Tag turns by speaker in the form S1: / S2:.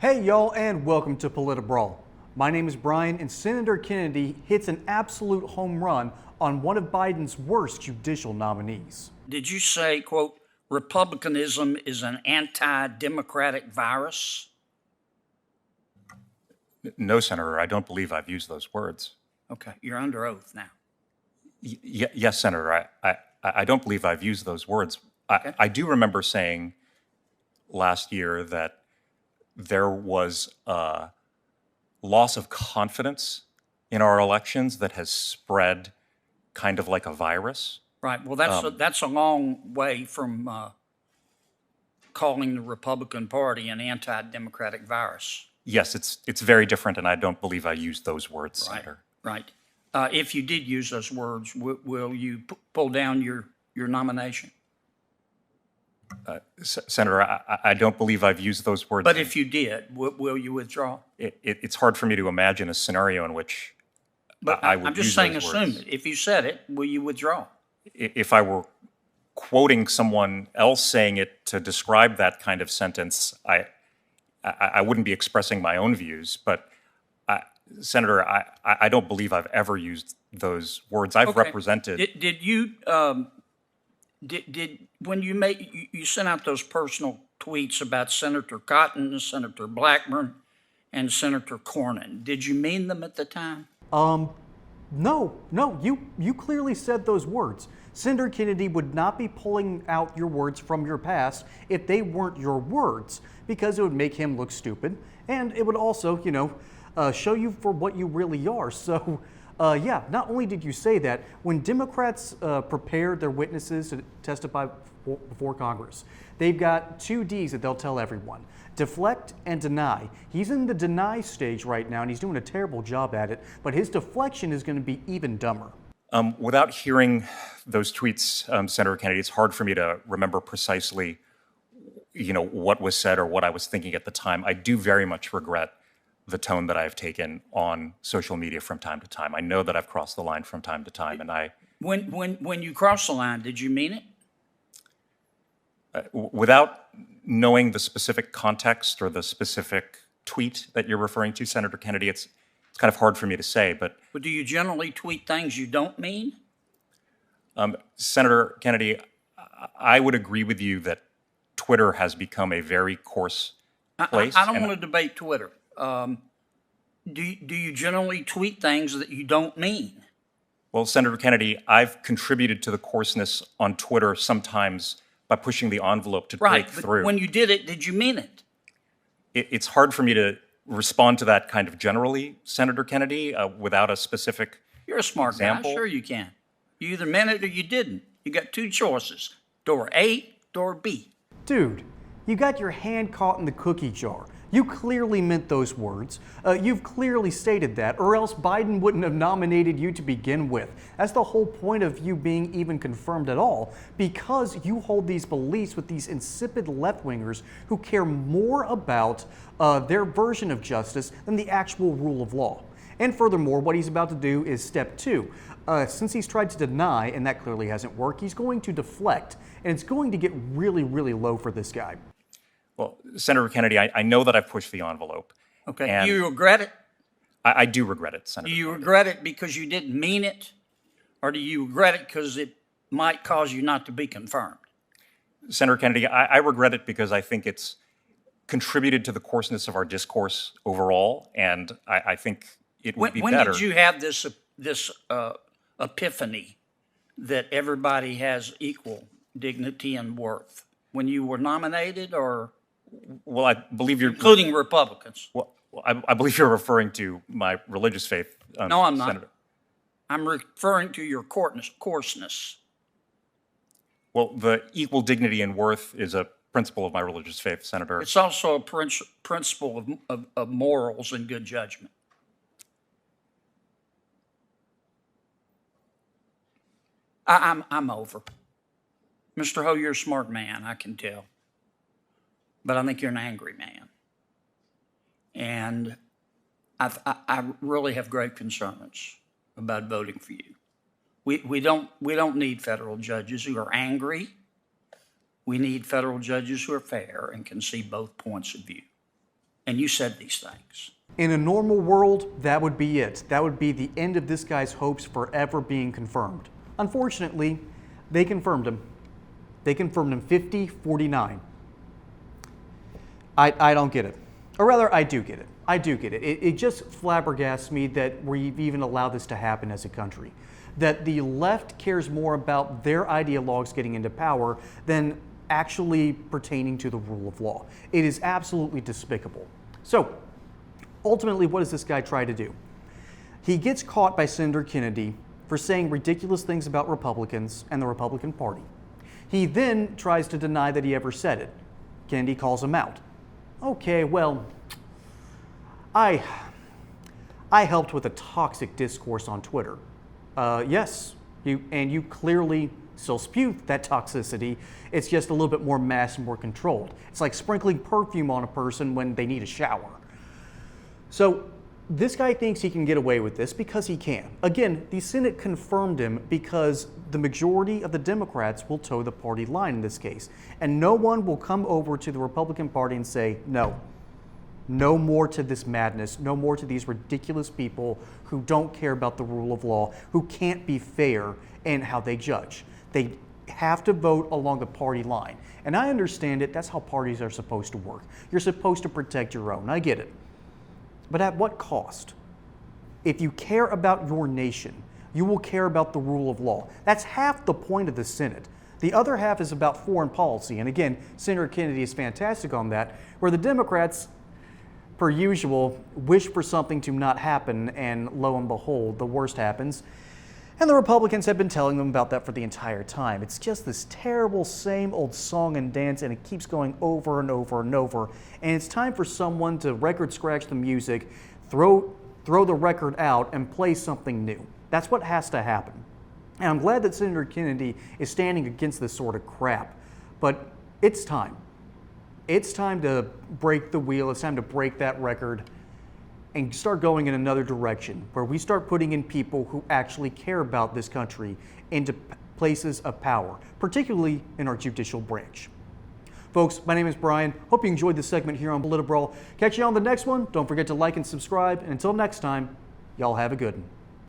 S1: Hey y'all, and welcome to PolitiBrawl. My name is Brian, and Senator Kennedy hits an absolute home run on one of Biden's worst judicial nominees.
S2: Did you say, quote, Republicanism is an anti-democratic virus?
S3: No, Senator, I don't believe I've used those words.
S2: Okay, you're under oath now.
S3: Yes, Senator, I don't believe I've used those words.
S2: Okay.
S3: I do remember saying last year that there was a loss of confidence in our elections that has spread kind of like a virus.
S2: Right. Well, that's a long way from calling the Republican Party an anti-democratic virus.
S3: Yes, it's very different, and I don't believe I used those words,
S2: Right.
S3: Senator.
S2: Right. If you did use those words, will you pull down your nomination?
S3: Senator, I don't believe I've used those words.
S2: But if you did, will you withdraw?
S3: It's hard for me to imagine a scenario in which I would
S2: I'm just
S3: use
S2: saying,
S3: those
S2: assume
S3: words.
S2: it. If you said it, will you withdraw?
S3: If I were quoting someone else saying it to describe that kind of sentence, I wouldn't be expressing my own views. But Senator, I don't believe I've ever used those words. I've
S2: Okay.
S3: represented.
S2: Did you when you sent out those personal tweets about Senator Cotton, Senator Blackburn, and Senator Cornyn? Did you mean them at the time?
S1: No, you clearly said those words. Senator Kennedy would not be pulling out your words from your past if they weren't your words, because it would make him look stupid, and it would also, show you for what you really are. So, yeah, not only did you say that, when Democrats prepared their witnesses to testify before Congress, they've got two Ds that they'll tell everyone: deflect and deny. He's in the deny stage right now, and he's doing a terrible job at it, but his deflection is going to be even dumber.
S3: Without hearing those tweets, Senator Kennedy, it's hard for me to remember precisely, what was said or what I was thinking at the time. I do very much regret the tone that I've taken on social media from time to time. I know that I've crossed the line from time to time, and
S2: When you crossed the line, did you mean it?
S3: without knowing the specific context or the specific tweet that you're referring to, Senator Kennedy, it's kind of hard for me to say. But
S2: But do you generally tweet things you don't mean?
S3: Senator Kennedy, I would agree with you that Twitter has become a very coarse place.
S2: I don't want to debate Twitter. Do you generally tweet things that you don't mean?
S3: Well, Senator Kennedy, I've contributed to the coarseness on Twitter sometimes by pushing the envelope to break
S2: But
S3: through.
S2: when you did it, did you mean it?
S3: It's hard for me to respond to that kind of generally, Senator Kennedy, without a specific
S2: You're a smart
S3: example.
S2: guy. Sure you can. You either meant it or you didn't. You got two choices: door A, door B.
S1: Dude, you got your hand caught in the cookie jar. You clearly meant those words. You've clearly stated that, or else Biden wouldn't have nominated you to begin with. That's the whole point of you being even confirmed at all, because you hold these beliefs with these insipid left-wingers who care more about their version of justice than the actual rule of law. And furthermore, what he's about to do is step two. Since he's tried to deny, and that clearly hasn't worked, he's going to deflect, and it's going to get really, really low for this guy.
S3: Well, Senator Kennedy, I know that I've pushed the envelope.
S2: Okay.
S3: And
S2: Do you regret it?
S3: I do regret it, Senator
S2: Do you
S3: Kennedy.
S2: regret it because you didn't mean it? Or do you regret it because it might cause you not to be confirmed?
S3: Senator Kennedy, I regret it because I think it's contributed to the coarseness of our discourse overall, and I think it would be
S2: When
S3: better.
S2: did you have this epiphany that everybody has equal dignity and worth? When you were nominated, or
S3: Well, I believe you're.
S2: including Republicans?
S3: Well, I believe you're referring to my religious faith.
S2: No, I'm not.
S3: Senator.
S2: I'm referring to your coarseness.
S3: Well, the equal dignity and worth is a principle of my religious faith, Senator.
S2: It's also a principle of morals and good judgment. I'm over. Mr. Ho, you're a smart man, I can tell. But I think you're an angry man. And I really have great concerns about voting for you. We don't need federal judges who are angry. We need federal judges who are fair and can see both points of view. and you said these things.
S1: In a normal world, that would be it. That would be the end of this guy's hopes forever being confirmed. Unfortunately, they confirmed him. They confirmed him 50-49. I don't get it. Or rather, I do get it. I do get it. It just flabbergasts me that we've even allowed this to happen as a country. That the left cares more about their ideologues getting into power than actually pertaining to the rule of law. It is absolutely despicable. So, ultimately, what does this guy try to do? He gets caught by Senator Kennedy for saying ridiculous things about Republicans and the Republican Party. He then tries to deny that he ever said it. Kennedy calls him out. Okay, well, I helped with a toxic discourse on Twitter. Yes, you clearly still spew that toxicity. It's just a little bit more masked and more controlled. It's like sprinkling perfume on a person when they need a shower. So this guy thinks he can get away with this because he can. Again, the Senate confirmed him because the majority of the Democrats will toe the party line in this case. And no one will come over to the Republican Party and say, no more to this madness, no more to these ridiculous people who don't care about the rule of law, who can't be fair in how they judge. They have to vote along the party line. And I understand it, that's how parties are supposed to work. You're supposed to protect your own, I get it. But at what cost? If you care about your nation, you will care about the rule of law. That's half the point of the Senate. The other half is about foreign policy. And again, Senator Kennedy is fantastic on that, where the Democrats, per usual, wish for something to not happen, and lo and behold, the worst happens. And the Republicans have been telling them about that for the entire time. It's just this terrible same old song and dance, and it keeps going over and over and over. And it's time for someone to record scratch the music, throw the record out, and play something new. That's what has to happen. And I'm glad that Senator Kennedy is standing against this sort of crap. But it's time. It's time to break the wheel. It's time to break that record and start going in another direction, where we start putting in people who actually care about this country into places of power, particularly in our judicial branch. Folks, my name is Brian. Hope you enjoyed this segment here on PolitiBrawl. Catch you on the next one. Don't forget to like and subscribe. And until next time, y'all have a good one.